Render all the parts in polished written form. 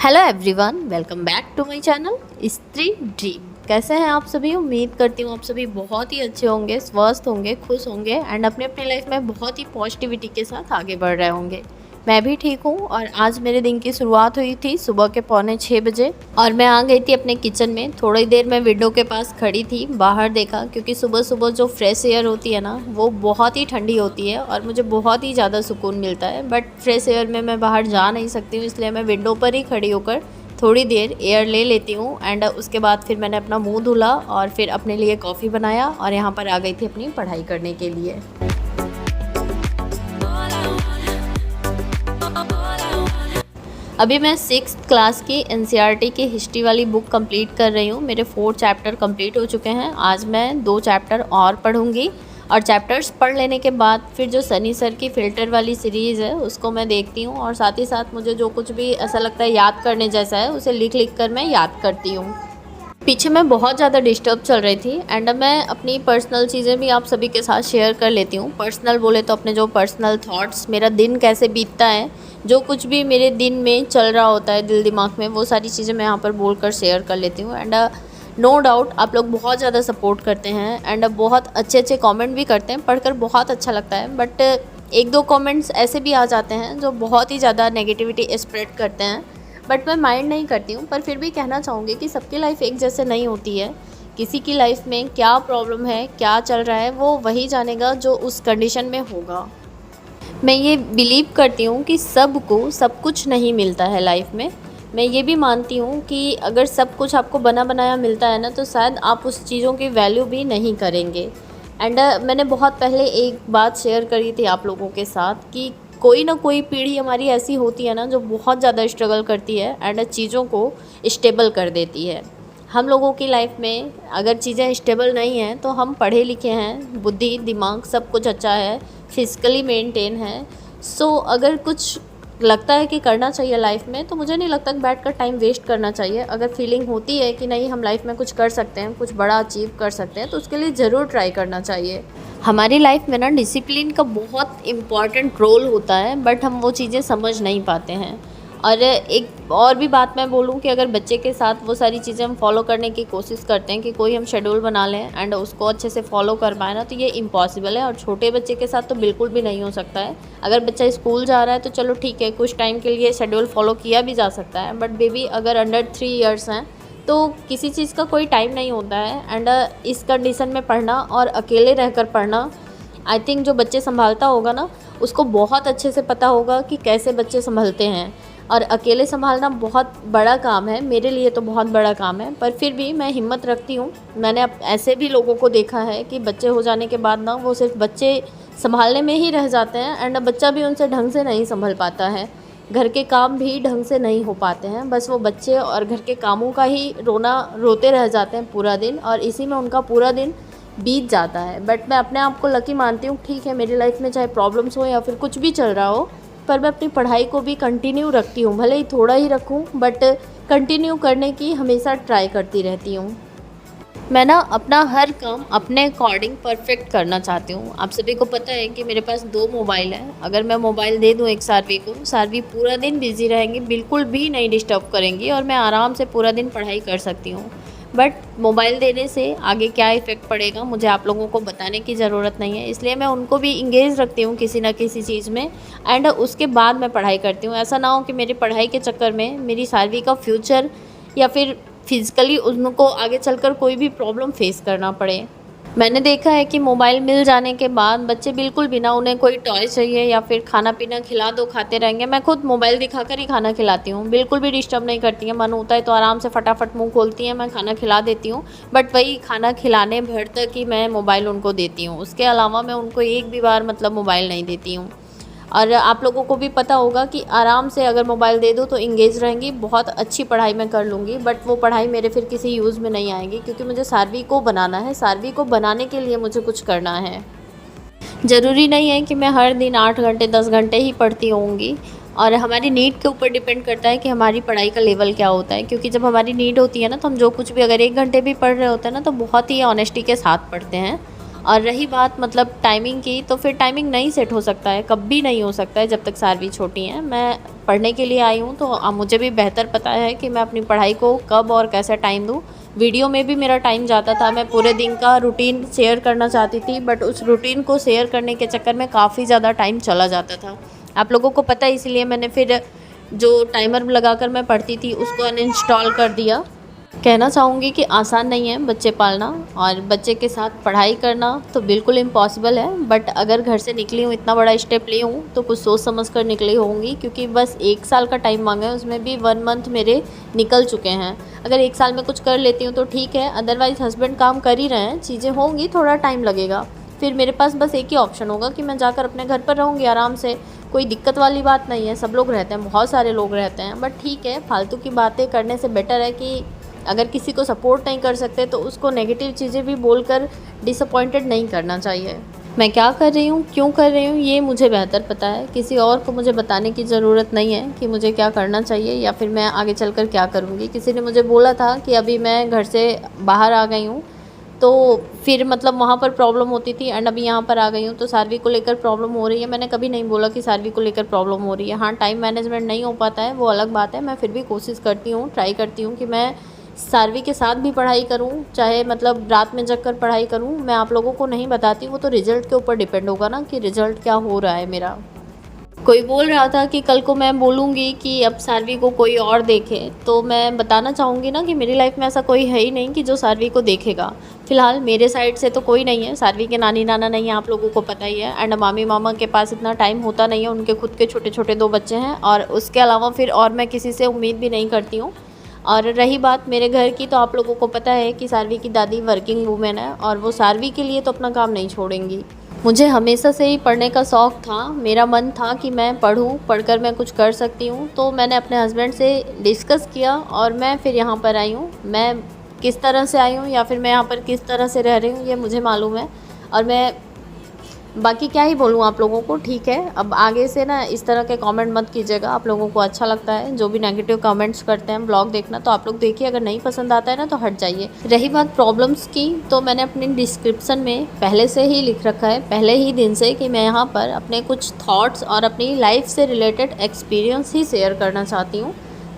Hello everyone, welcome back to my channel Stree dream. कैसे हैं आप सभी? उम्मीद करती हूँ आप सभी बहुत ही अच्छे होंगे, स्वस्थ होंगे, खुश होंगे एंड अपने अपनी लाइफ में बहुत ही पॉजिटिविटी के साथ आगे बढ़ रहे होंगे। मैं भी ठीक हूँ और आज मेरे दिन की शुरुआत हुई थी सुबह के 5:45 बजे और मैं आ गई थी अपने किचन में। थोड़ी देर मैं विंडो के पास खड़ी थी, बाहर देखा क्योंकि सुबह सुबह जो फ्रेश एयर होती है ना वो बहुत ही ठंडी होती है और मुझे बहुत ही ज़्यादा सुकून मिलता है। बट फ्रेश एयर में मैं बाहर जा नहीं सकती हूँ, इसलिए मैं विंडो पर ही खड़ी होकर थोड़ी देर एयर ले लेती हूँ। एंड उसके बाद फिर मैंने अपना मुँह धुला और फिर अपने लिए कॉफ़ी बनाया और यहाँ पर आ गई थी अपनी पढ़ाई करने के लिए। अभी मैं 6th क्लास की NCERT की हिस्ट्री वाली बुक कंप्लीट कर रही हूँ। मेरे 4 चैप्टर कंप्लीट हो चुके हैं। आज मैं 2 चैप्टर और पढ़ूँगी और चैप्टर्स पढ़ लेने के बाद फिर जो सनी सर की फ़िल्टर वाली सीरीज़ है उसको मैं देखती हूँ और साथ ही साथ मुझे जो कुछ भी ऐसा लगता है याद करने जैसा है उसे लिख लिख कर मैं याद करती हूँ। पीछे मैं बहुत ज़्यादा डिस्टर्ब चल रही थी एंड मैं अपनी पर्सनल चीज़ें भी आप सभी के साथ शेयर कर लेती हूँ। पर्सनल बोले तो अपने जो पर्सनल थॉट्स, मेरा दिन कैसे बीतता है, जो कुछ भी मेरे दिन में चल रहा होता है दिल दिमाग में, वो सारी चीज़ें मैं यहाँ पर बोलकर शेयर कर लेती हूँ। एंड नो डाउट आप लोग बहुत ज़्यादा सपोर्ट करते हैं एंड बहुत अच्छे अच्छे कमेंट भी करते हैं, पढ़कर बहुत अच्छा लगता है। बट 1-2 कमेंट्स ऐसे भी आ जाते हैं जो बहुत ही ज़्यादा नेगेटिविटी स्प्रेड करते हैं, बट मैं माइंड नहीं करती हूँ। पर फिर भी कहना चाहूँगी कि सबकी लाइफ एक जैसे नहीं होती है। किसी की लाइफ में क्या प्रॉब्लम है, क्या चल रहा है, वो वही जानेगा जो उस कंडीशन में होगा। मैं ये बिलीव करती हूँ कि सबको सब कुछ नहीं मिलता है लाइफ में। मैं ये भी मानती हूँ कि अगर सब कुछ आपको बना बनाया मिलता है ना तो शायद आप उस चीज़ों की वैल्यू भी नहीं करेंगे। एंड मैंने बहुत पहले एक बात शेयर करी थी आप लोगों के साथ कि कोई ना कोई पीढ़ी हमारी ऐसी होती है ना जो बहुत ज़्यादा स्ट्रगल करती है एंड चीज़ों को स्टेबल कर देती है। हम लोगों की लाइफ में अगर चीज़ें स्टेबल नहीं हैं तो हम पढ़े लिखे हैं, बुद्धि दिमाग सब कुछ अच्छा है, फिजिकली मेंटेन है। सो अगर कुछ लगता है कि करना चाहिए लाइफ में तो मुझे नहीं लगता कि बैठकर टाइम वेस्ट करना चाहिए। अगर फीलिंग होती है कि नहीं हम लाइफ में कुछ कर सकते हैं, कुछ बड़ा अचीव कर सकते हैं, तो उसके लिए ज़रूर ट्राई करना चाहिए। हमारी लाइफ में ना डिसिप्लिन का बहुत इम्पॉर्टेंट रोल होता है, बट हम वो चीज़ें समझ नहीं पाते हैं। और एक और भी बात मैं बोलूँ कि अगर बच्चे के साथ वो सारी चीज़ें हम फॉलो करने की कोशिश करते हैं कि कोई हम शेड्यूल बना लें एंड उसको अच्छे से फॉलो कर पाए ना, तो ये इम्पॉसिबल है और छोटे बच्चे के साथ तो बिल्कुल भी नहीं हो सकता है। अगर बच्चा स्कूल जा रहा है तो चलो ठीक है, कुछ टाइम के लिए शेड्यूल फॉलो किया भी जा सकता है, बट बेबी अगर अंडर 3 इयर्स हैं तो किसी चीज़ का कोई टाइम नहीं होता है। एंड इस कंडीशन में पढ़ना और अकेले रहकर पढ़ना, आई थिंक जो बच्चे संभालता होगा ना उसको बहुत अच्छे से पता होगा कि कैसे बच्चे संभलते हैं। और अकेले संभालना बहुत बड़ा काम है, मेरे लिए तो बहुत बड़ा काम है, पर फिर भी मैं हिम्मत रखती हूँ। मैंने अब ऐसे भी लोगों को देखा है कि बच्चे हो जाने के बाद ना वो सिर्फ बच्चे संभालने में ही रह जाते हैं एंड बच्चा भी उनसे ढंग से नहीं संभल पाता है, घर के काम भी ढंग से नहीं हो पाते हैं। बस वो बच्चे और घर के कामों का ही रोते रह जाते हैं पूरा दिन और इसी में उनका पूरा दिन बीत जाता है। बट मैं अपने आप को लकी मानती हूँ। ठीक है, मेरी लाइफ में चाहे प्रॉब्लम्स हो या फिर कुछ भी चल रहा हो, पर मैं अपनी पढ़ाई को भी कंटिन्यू रखती हूँ, भले ही थोड़ा ही रखूँ, बट कंटिन्यू करने की हमेशा ट्राई करती रहती हूँ। मैं ना अपना हर काम अपने अकॉर्डिंग परफेक्ट करना चाहती हूँ। आप सभी को पता है कि मेरे पास 2 मोबाइल हैं। अगर मैं मोबाइल दे दूँ एक सार्वी को, सार्वी पूरा दिन बिज़ी रहेंगी, बिल्कुल भी नहीं डिस्टर्ब करेंगी और मैं आराम से पूरा दिन पढ़ाई कर सकती हूँ। बट मोबाइल देने से आगे क्या इफ़ेक्ट पड़ेगा मुझे आप लोगों को बताने की ज़रूरत नहीं है, इसलिए मैं उनको भी इंगेज रखती हूँ किसी ना किसी चीज़ में एंड उसके बाद मैं पढ़ाई करती हूँ। ऐसा ना हो कि मेरी पढ़ाई के चक्कर में मेरी सार्वी का फ्यूचर या फिर फिज़िकली उनको आगे चलकर कोई भी प्रॉब्लम फेस करना पड़े। मैंने देखा है कि मोबाइल मिल जाने के बाद बच्चे बिल्कुल भी ना, उन्हें कोई टॉय चाहिए या फिर खाना पीना खिला दो खाते रहेंगे। मैं खुद मोबाइल दिखाकर ही खाना खिलाती हूँ, बिल्कुल भी डिस्टर्ब नहीं करती हैं। मन होता है तो आराम से फटाफट मुंह खोलती हैं, मैं खाना खिला देती हूँ, बट वही खाना खिलाने भर तक ही मैं मोबाइल उनको देती हूँ। उसके अलावा मैं उनको एक भी बार मतलब मोबाइल नहीं देती हूँ। और आप लोगों को भी पता होगा कि आराम से अगर मोबाइल दे दूँ तो इंगेज रहेंगी, बहुत अच्छी पढ़ाई मैं कर लूँगी, बट वो पढ़ाई मेरे फिर किसी यूज़ में नहीं आएगी क्योंकि मुझे सार्वी को बनाना है। सार्वी को बनाने के लिए मुझे कुछ करना है। ज़रूरी नहीं है कि मैं हर दिन 8 घंटे 10 घंटे ही पढ़ती होंगी और हमारी नीड के ऊपर डिपेंड करता है कि हमारी पढ़ाई का लेवल क्या होता है। क्योंकि जब हमारी नीड होती है ना तो हम जो कुछ भी अगर 1 घंटे भी पढ़ रहे होते हैं ना तो बहुत ही ऑनेस्टी के साथ पढ़ते हैं और रही बात मतलब टाइमिंग की, तो फिर टाइमिंग नहीं सेट हो सकता है, कभी नहीं हो सकता है जब तक सारवी छोटी हैं। मैं पढ़ने के लिए आई हूँ तो अब मुझे भी बेहतर पता है कि मैं अपनी पढ़ाई को कब और कैसे टाइम दूँ। वीडियो में भी मेरा टाइम जाता था, मैं पूरे दिन का रूटीन शेयर करना चाहती थी, बट उस रूटीन को शेयर करने के चक्कर में काफ़ी ज़्यादा टाइम चला जाता था। आप लोगों को पता है, इसलिए मैंने फिर जो टाइमर लगाकर मैं पढ़ती थी उसको अनइंस्टॉल कर दिया। कहना चाहूँगी कि आसान नहीं है बच्चे पालना, और बच्चे के साथ पढ़ाई करना तो बिल्कुल इम्पॉसिबल है। बट अगर घर से निकली हूँ, इतना बड़ा स्टेप ली हूँ, तो कुछ सोच समझ कर निकली होंगी, क्योंकि बस 1 साल का टाइम मांगा है, उसमें भी 1 मंथ मेरे निकल चुके हैं। अगर 1 साल में कुछ कर लेती हूँ तो ठीक है, अदरवाइज़ हस्बैंड काम कर ही रहे हैं, चीज़ें होंगी, थोड़ा टाइम लगेगा। फिर मेरे पास बस एक ही ऑप्शन होगा कि मैं जाकर अपने घर पर रहूँगी आराम से। कोई दिक्कत वाली बात नहीं है, सब लोग रहते हैं, बहुत सारे लोग रहते हैं। बट ठीक है, फालतू की बातें करने से बेटर है कि अगर किसी को सपोर्ट नहीं कर सकते तो उसको नेगेटिव चीज़ें भी बोलकर डिसअपॉइंटेड नहीं करना चाहिए। मैं क्या कर रही हूँ, क्यों कर रही हूँ, ये मुझे बेहतर पता है। किसी और को मुझे बताने की ज़रूरत नहीं है कि मुझे क्या करना चाहिए या फिर मैं आगे चलकर क्या करूँगी। किसी ने मुझे बोला था कि अभी मैं घर से बाहर आ गई हूँ, तो फिर मतलब वहाँ पर प्रॉब्लम होती थी, एंड अभी यहाँ पर आ गई हूँ तो सारवी को लेकर प्रॉब्लम हो रही है। मैंने कभी नहीं बोला कि सारवी को लेकर प्रॉब्लम हो रही है। हाँ, टाइम मैनेजमेंट नहीं हो पाता है, वो अलग बात है। मैं फिर भी कोशिश करती हूँ, ट्राई करती हूँ कि मैं सारवी के साथ भी पढ़ाई करूँ, चाहे मतलब रात में जग कर पढ़ाई करूँ। मैं आप लोगों को नहीं बताती, वो तो रिज़ल्ट के ऊपर डिपेंड होगा ना कि रिज़ल्ट क्या हो रहा है मेरा। कोई बोल रहा था कि कल को मैं बोलूँगी कि अब सारवी को कोई और देखे, तो मैं बताना चाहूँगी ना कि मेरी लाइफ में ऐसा कोई है ही नहीं कि जो सारवी को देखेगा। फ़िलहाल मेरे साइड से तो कोई नहीं है, सारवी के नानी नाना नहीं है, आप लोगों को पता ही है। एंड मामी मामा के पास इतना टाइम होता नहीं है, उनके खुद के छोटे छोटे 2 बच्चे हैं, और उसके अलावा फिर और मैं किसी से उम्मीद भी नहीं करती हूँ। और रही बात मेरे घर की, तो आप लोगों को पता है कि सारवी की दादी वर्किंग वूमेन है, और वो सारवी के लिए तो अपना काम नहीं छोड़ेंगी। मुझे हमेशा से ही पढ़ने का शौक़ था, मेरा मन था कि मैं पढ़ूँ, पढ़कर मैं कुछ कर सकती हूँ। तो मैंने अपने हस्बैंड से डिस्कस किया और मैं फिर यहाँ पर आई हूँ। मैं किस तरह से आई हूँ या फिर मैं यहाँ पर किस तरह से रह रही हूँ, ये मुझे मालूम है। और मैं बाकी क्या ही बोलूँ आप लोगों को, ठीक है। अब आगे से ना इस तरह के कमेंट मत कीजिएगा, आप लोगों को अच्छा लगता है जो भी नेगेटिव कमेंट्स करते हैं ब्लॉग देखना, तो आप लोग देखिए, अगर नहीं पसंद आता है ना तो हट जाइए। रही बात प्रॉब्लम्स की, तो मैंने अपने डिस्क्रिप्शन में पहले से ही लिख रखा है, पहले ही दिन से, कि मैं यहाँ पर अपने कुछ थॉट्स और अपनी लाइफ से रिलेटेड एक्सपीरियंस ही शेयर करना चाहती हूँ।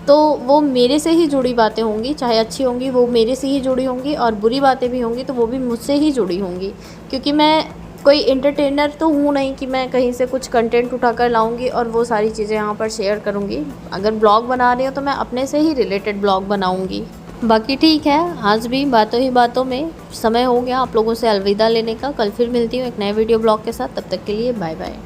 तो वो मेरे से ही जुड़ी बातें होंगी, चाहे अच्छी होंगी वो मेरे से ही जुड़ी होंगी, और बुरी बातें भी होंगी तो वो भी मुझसे ही जुड़ी होंगी। क्योंकि मैं कोई एंटरटेनर तो हूँ नहीं कि मैं कहीं से कुछ कंटेंट उठाकर लाऊंगी और वो सारी चीज़ें यहाँ पर शेयर करूँगी। अगर ब्लॉग बना रही हो तो मैं अपने से ही रिलेटेड ब्लॉग बनाऊँगी। बाकी ठीक है, आज भी बातों ही बातों में समय हो गया आप लोगों से अलविदा लेने का। कल फिर मिलती हूँ एक नए वीडियो ब्लॉग के साथ, तब तक के लिए बाय बाय।